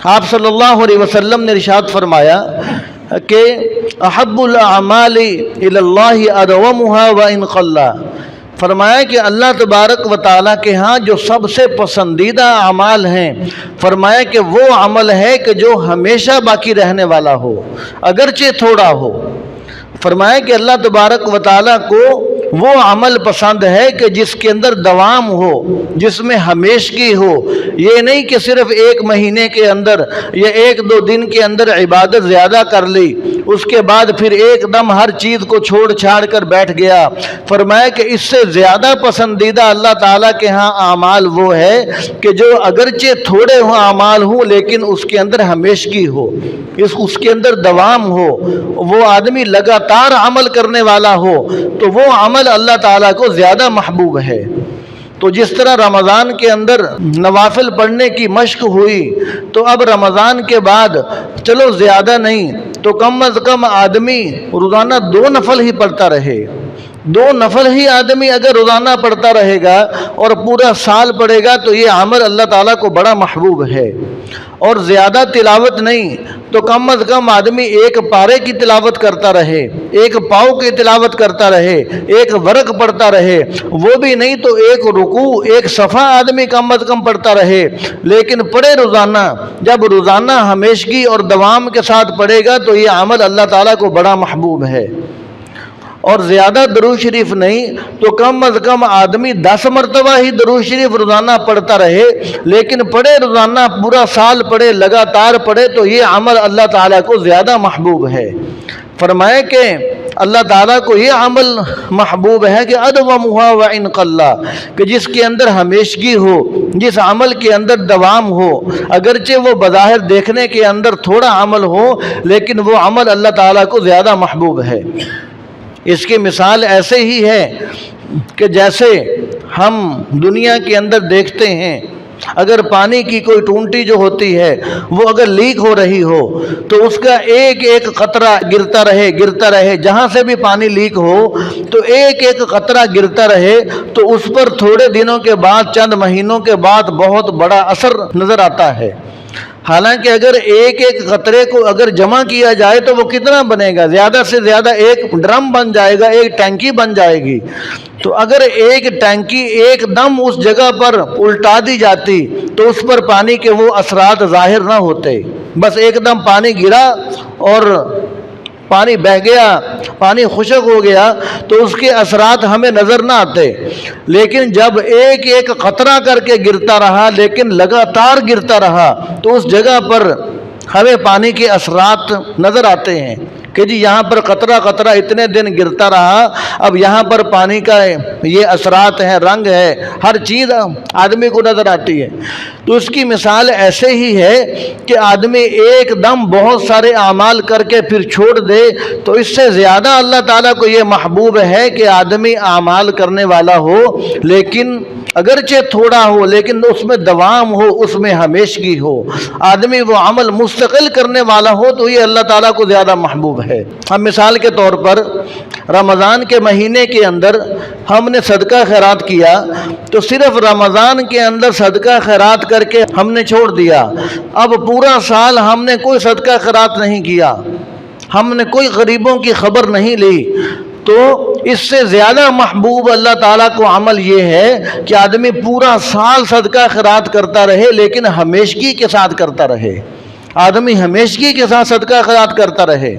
آپ صلی اللہ علیہ وسلم نے ارشاد فرمایا کہ احب الاعمال الی اللہ ادومها وان قل، فرمایا کہ اللہ تبارک و تعالیٰ کے ہاں جو سب سے پسندیدہ اعمال ہیں، فرمایا کہ وہ عمل ہے کہ جو ہمیشہ باقی رہنے والا ہو اگرچہ تھوڑا ہو۔ فرمایا کہ اللہ تبارک و تعالیٰ کو وہ عمل پسند ہے کہ جس کے اندر دوام ہو، جس میں ہمیشگی ہو۔ یہ نہیں کہ صرف ایک مہینے کے اندر یا ایک دو دن کے اندر عبادت زیادہ کر لی، اس کے بعد پھر ایک دم ہر چیز کو چھوڑ چھاڑ کر بیٹھ گیا۔ فرمایا کہ اس سے زیادہ پسندیدہ اللہ تعالیٰ کے ہاں اعمال وہ ہے کہ جو اگرچہ تھوڑے ہوں اعمال ہوں لیکن اس کے اندر ہمیشگی ہو، اس کے اندر دوام ہو، وہ آدمی لگاتار عمل کرنے والا ہو، تو وہ عمل اللہ تعالیٰ کو زیادہ محبوب ہے۔ تو جس طرح رمضان کے اندر نوافل پڑھنے کی مشق ہوئی، تو اب رمضان کے بعد چلو زیادہ نہیں تو کم از کم آدمی روزانہ 2 نفل ہی پڑھتا رہے۔ 2 نفل ہی آدمی اگر روزانہ پڑھتا رہے گا اور پورا سال پڑھے گا تو یہ عمل اللہ تعالیٰ کو بڑا محبوب ہے۔ اور زیادہ تلاوت نہیں تو کم از کم آدمی 1 پارے کی تلاوت کرتا رہے، 1 پاؤ کی تلاوت کرتا رہے، 1 ورق پڑھتا رہے، وہ بھی نہیں تو 1 رکوع 1 صفحہ آدمی کم از کم پڑھتا رہے، لیکن پڑھے روزانہ۔ جب روزانہ ہمیشگی اور دوام کے ساتھ پڑھے گا تو یہ عمل اللہ تعالیٰ کو بڑا محبوب ہے۔ اور زیادہ درود شریف نہیں تو کم از کم آدمی 10 مرتبہ ہی درود شریف روزانہ پڑھتا رہے، لیکن پڑھے روزانہ پورا سال پڑھے، لگاتار پڑھے، تو یہ عمل اللہ تعالیٰ کو زیادہ محبوب ہے۔ فرمایا کہ اللہ تعالیٰ کو یہ عمل محبوب ہے کہ ادومها وان قل، کہ جس کے اندر ہمیشگی ہو، جس عمل کے اندر دوام ہو، اگرچہ وہ بظاہر دیکھنے کے اندر تھوڑا عمل ہو لیکن وہ عمل اللہ تعالیٰ کو زیادہ محبوب ہے۔ اس کی مثال ایسے ہی ہے کہ جیسے ہم دنیا کے اندر دیکھتے ہیں، اگر پانی کی کوئی ٹونٹی جو ہوتی ہے وہ اگر لیک ہو رہی ہو تو اس کا ایک ایک قطرہ گرتا رہے، جہاں سے بھی پانی لیک ہو تو ایک ایک قطرہ گرتا رہے، تو اس پر تھوڑے دنوں کے بعد، چند مہینوں کے بعد بہت بڑا اثر نظر آتا ہے۔ حالانکہ اگر ایک ایک قطرے کو اگر جمع کیا جائے تو وہ کتنا بنے گا؟ زیادہ سے زیادہ 1 ڈرم بن جائے گا، 1 ٹینکی بن جائے گی۔ تو اگر 1 ٹینکی ایک دم اس جگہ پر الٹا دی جاتی تو اس پر پانی کے وہ اثرات ظاہر نہ ہوتے، بس ایک دم پانی گرا اور پانی بہہ گیا، پانی خشک ہو گیا تو اس کے اثرات ہمیں نظر نہ آتے۔ لیکن جب ایک ایک قطرہ کر کے گرتا رہا لیکن لگاتار گرتا رہا تو اس جگہ پر ہمیں پانی کے اثرات نظر آتے ہیں کہ جی یہاں پر قطرہ قطرہ اتنے دن گرتا رہا، اب یہاں پر پانی کا یہ اثرات ہیں، رنگ ہے، ہر چیز آدمی کو نظر آتی ہے۔ تو اس کی مثال ایسے ہی ہے کہ آدمی ایک دم بہت سارے اعمال کر کے پھر چھوڑ دے، تو اس سے زیادہ اللہ تعالیٰ کو یہ محبوب ہے کہ آدمی اعمال کرنے والا ہو، لیکن اگرچہ تھوڑا ہو لیکن اس میں دوام ہو، اس میں ہمیشگی ہو، آدمی وہ عمل مستقل کرنے والا ہو، تو یہ اللہ تعالیٰ کو زیادہ محبوب ہے۔ ہم مثال کے طور پر رمضان کے مہینے کے اندر ہم نے صدقہ خیرات کیا، تو صرف رمضان کے اندر صدقہ خیرات کر کے ہم نے چھوڑ دیا، اب پورا سال ہم نے کوئی صدقہ خیرات نہیں کیا، ہم نے کوئی غریبوں کی خبر نہیں لی، تو اس سے زیادہ محبوب اللہ تعالیٰ کو عمل یہ ہے کہ آدمی پورا سال صدقہ خیرات کرتا رہے لیکن ہمیشگی کے ساتھ کرتا رہے، آدمی ہمیشگی کے ساتھ صدقہ خیرات کرتا رہے۔